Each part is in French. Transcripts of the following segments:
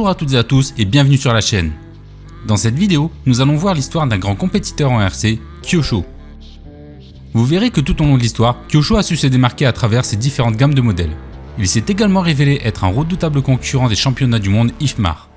Bonjour à toutes et à tous et bienvenue sur la chaîne. Dans cette vidéo, nous allons voir l'histoire d'un grand compétiteur en RC, Kyosho. Vous verrez que tout au long de l'histoire, Kyosho a su se démarquer à travers ses différentes gammes de modèles. Il s'est également révélé être un redoutable concurrent des championnats du monde IFMAR.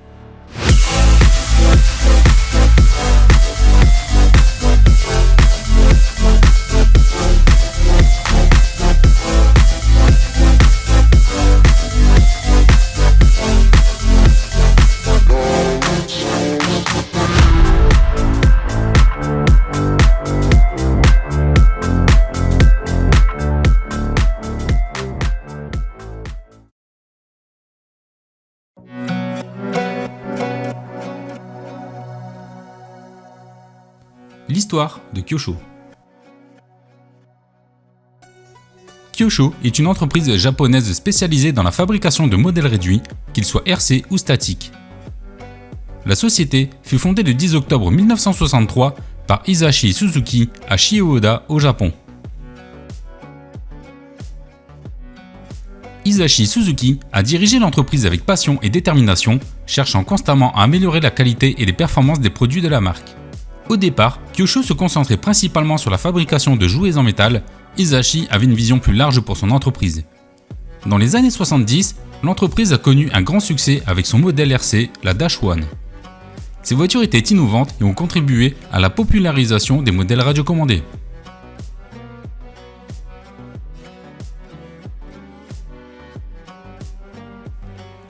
L'histoire de Kyosho. Kyosho est une entreprise japonaise spécialisée dans la fabrication de modèles réduits, qu'ils soient RC ou statiques. La société fut fondée le 10 octobre 1963 par Hisashi Suzuki à Chiyoda au Japon. Hisashi Suzuki a dirigé l'entreprise avec passion et détermination, cherchant constamment à améliorer la qualité et les performances des produits de la marque. Au départ, Kyosho se concentrait principalement sur la fabrication de jouets en métal. Hisashi avait une vision plus large pour son entreprise. Dans les années 70, l'entreprise a connu un grand succès avec son modèle RC, la Dash One. Ces voitures étaient innovantes et ont contribué à la popularisation des modèles radiocommandés.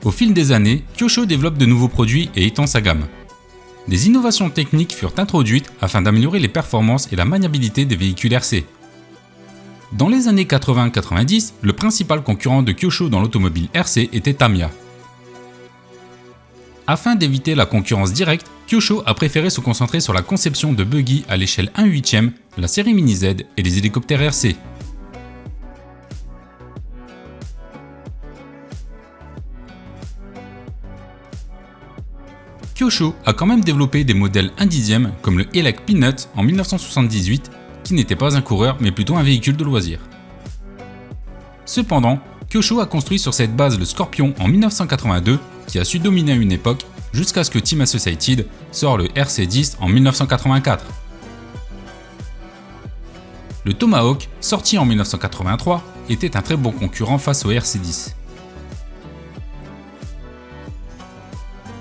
Au fil des années, Kyosho développe de nouveaux produits et étend sa gamme. Des innovations techniques furent introduites afin d'améliorer les performances et la maniabilité des véhicules RC. Dans les années 80-90, le principal concurrent de Kyosho dans l'automobile RC était Tamiya. Afin d'éviter la concurrence directe, Kyosho a préféré se concentrer sur la conception de buggy à l'échelle 1/8, la série Mini Z et les hélicoptères RC. Kyosho a quand même développé des modèles 1/10 comme le Elec Peanut en 1978, qui n'était pas un coureur mais plutôt un véhicule de loisir. Cependant, Kyosho a construit sur cette base le Scorpion en 1982, qui a su dominer à une époque, jusqu'à ce que Team Associated sort le RC10 en 1984. Le Tomahawk, sorti en 1983, était un très bon concurrent face au RC10.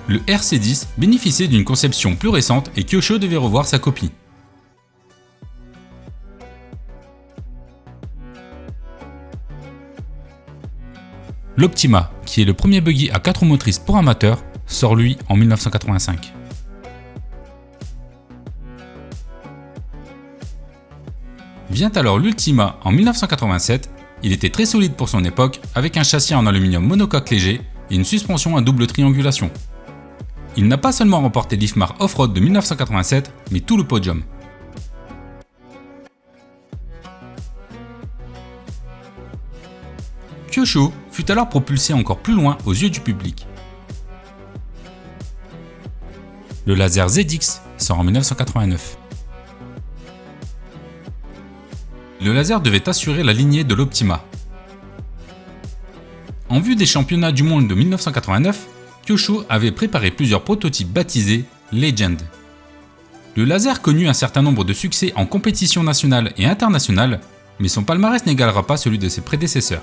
Le RC10 bénéficiait d'une conception plus récente et Kyosho devait revoir sa copie. L'Optima, qui est le premier buggy à 4 roues motrices pour amateurs, sort lui en 1985. Vient alors l'Ultima en 1987, il était très solide pour son époque avec un châssis en aluminium monocoque léger et une suspension à double triangulation. Il n'a pas seulement remporté l'IFMAR Off-Road de 1987, mais tout le podium. Kyosho fut alors propulsé encore plus loin aux yeux du public. Le Laser ZX sort en 1989. Le Laser devait assurer la lignée de l'Optima. En vue des championnats du monde de 1989, Kyosho avait préparé plusieurs prototypes baptisés Legend. Le Laser connut un certain nombre de succès en compétition nationale et internationale, mais son palmarès n'égalera pas celui de ses prédécesseurs.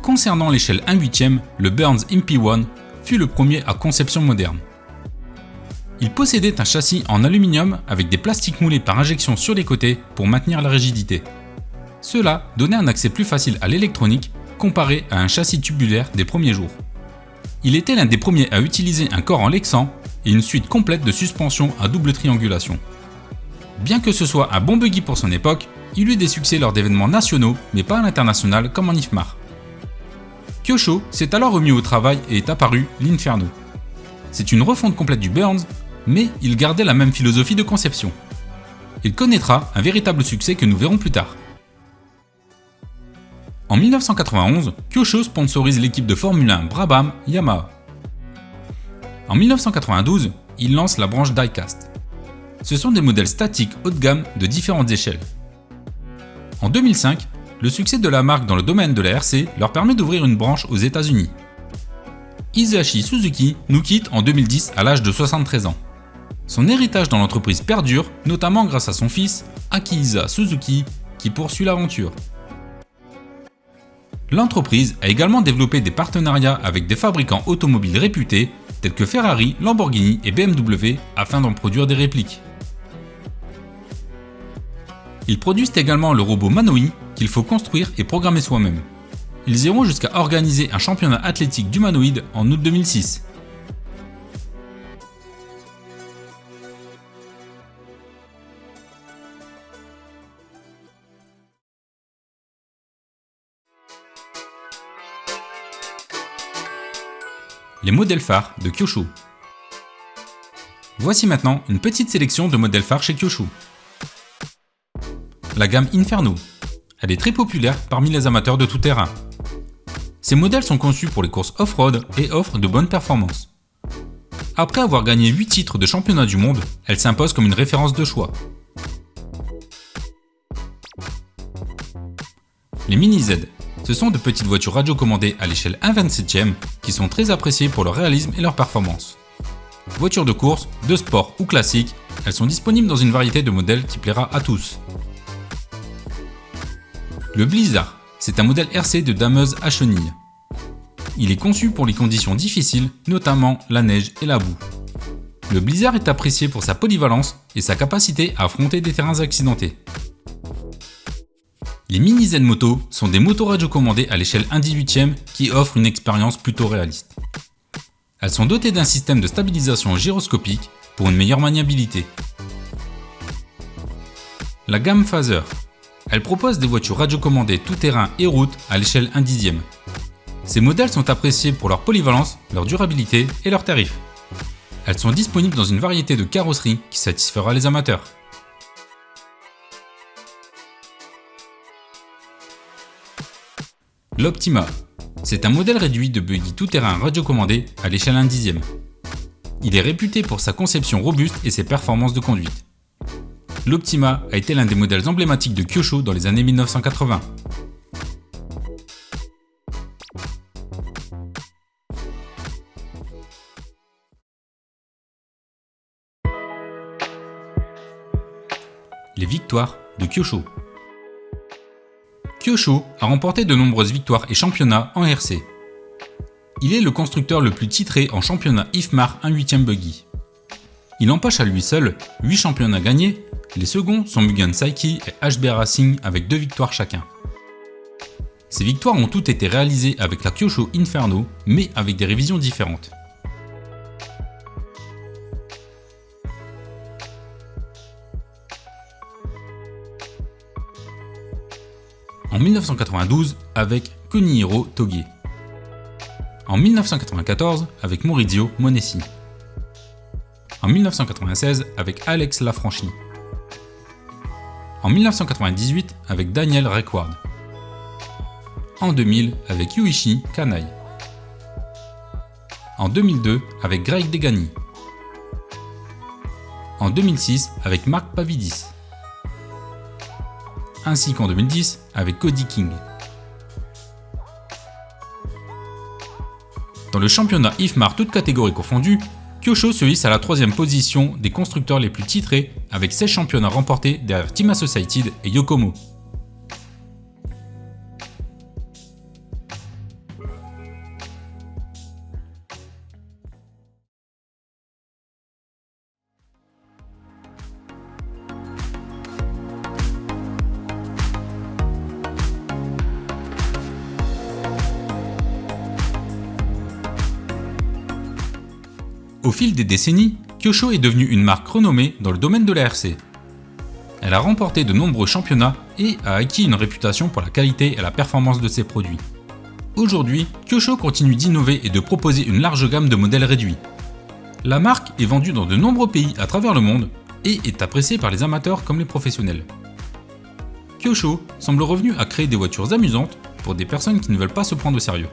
Concernant l'échelle 1/8, le Burns MP1 fut le premier à conception moderne. Il possédait un châssis en aluminium avec des plastiques moulés par injection sur les côtés pour maintenir la rigidité. Cela donnait un accès plus facile à l'électronique comparé à un châssis tubulaire des premiers jours. Il était l'un des premiers à utiliser un corps en Lexan et une suite complète de suspension à double triangulation. Bien que ce soit un bon buggy pour son époque, il eut des succès lors d'événements nationaux mais pas à l'international comme en IFMAR. Kyosho s'est alors remis au travail et est apparu l'Inferno. C'est une refonte complète du Burns, mais il gardait la même philosophie de conception. Il connaîtra un véritable succès que nous verrons plus tard. En 1991, Kyosho sponsorise l'équipe de Formule 1 Brabham Yamaha. En 1992, il lance la branche Diecast. Ce sont des modèles statiques haut de gamme de différentes échelles. En 2005, le succès de la marque dans le domaine de la RC leur permet d'ouvrir une branche aux États-Unis. Hisashi Suzuki nous quitte en 2010 à l'âge de 73 ans. Son héritage dans l'entreprise perdure, notamment grâce à son fils, Akihisa Suzuki, qui poursuit l'aventure. L'entreprise a également développé des partenariats avec des fabricants automobiles réputés tels que Ferrari, Lamborghini et BMW afin d'en produire des répliques. Ils produisent également le robot Manoi qu'il faut construire et programmer soi-même. Ils iront jusqu'à organiser un championnat athlétique d'humanoïdes en août 2006. Les modèles phares de Kyosho. Voici maintenant une petite sélection de modèles phares chez Kyosho. La gamme Inferno. Elle est très populaire parmi les amateurs de tout terrain. Ces modèles sont conçus pour les courses off-road et offrent de bonnes performances. Après avoir gagné 8 titres de championnat du monde, elle s'impose comme une référence de choix. Les Mini Z. Ce sont de petites voitures radiocommandées à l'échelle 1/27e qui sont très appréciées pour leur réalisme et leur performance. Voitures de course, de sport ou classiques, elles sont disponibles dans une variété de modèles qui plaira à tous. Le Blizzard, c'est un modèle RC de dameuse à chenilles. Il est conçu pour les conditions difficiles, notamment la neige et la boue. Le Blizzard est apprécié pour sa polyvalence et sa capacité à affronter des terrains accidentés. Les Mini Z Moto sont des motos radiocommandées à l'échelle 1/18e qui offrent une expérience plutôt réaliste. Elles sont dotées d'un système de stabilisation gyroscopique pour une meilleure maniabilité. La gamme Phaser. Elle propose des voitures radiocommandées tout-terrain et route à l'échelle 1/10e. Ces modèles sont appréciés pour leur polyvalence, leur durabilité et leurs tarifs. Elles sont disponibles dans une variété de carrosseries qui satisfera les amateurs. L'Optima. C'est un modèle réduit de buggy tout-terrain radiocommandé à l'échelle 1/10e. Il est réputé pour sa conception robuste et ses performances de conduite. L'Optima a été l'un des modèles emblématiques de Kyosho dans les années 1980. Les victoires de Kyosho. Kyosho a remporté de nombreuses victoires et championnats en RC. Il est le constructeur le plus titré en championnat IFMAR 1/8e buggy. Il empoche à lui seul 8 championnats gagnés, les seconds sont Mugen Saiki et HB Racing avec 2 victoires chacun. Ces victoires ont toutes été réalisées avec la Kyosho Inferno, mais avec des révisions différentes. En 1992 avec Kunihiro Toge. En 1994 avec Maurizio Monessi. En 1996 avec Alex Lafranchi. En 1998 avec Daniel Rekward. En 2000 avec Yuichi Kanai. En 2002 avec Greg Degani. En 2006 avec Marc Pavidis. Ainsi qu'en 2010 avec Cody King. Dans le championnat IFMAR toutes catégories confondues, Kyosho se hisse à la 3e position des constructeurs les plus titrés avec 16 championnats remportés derrière Team Associated et Yokomo. Au fil des décennies, Kyosho est devenue une marque renommée dans le domaine de la RC. Elle a remporté de nombreux championnats et a acquis une réputation pour la qualité et la performance de ses produits. Aujourd'hui, Kyosho continue d'innover et de proposer une large gamme de modèles réduits. La marque est vendue dans de nombreux pays à travers le monde et est appréciée par les amateurs comme les professionnels. Kyosho semble revenu à créer des voitures amusantes pour des personnes qui ne veulent pas se prendre au sérieux.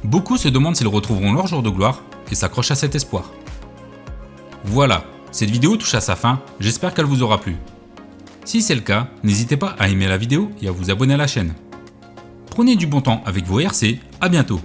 Beaucoup se demandent s'ils retrouveront leur jour de gloire et s'accrochent à cet espoir. Voilà, cette vidéo touche à sa fin, j'espère qu'elle vous aura plu. Si c'est le cas, n'hésitez pas à aimer la vidéo et à vous abonner à la chaîne. Prenez du bon temps avec vos RC, à bientôt.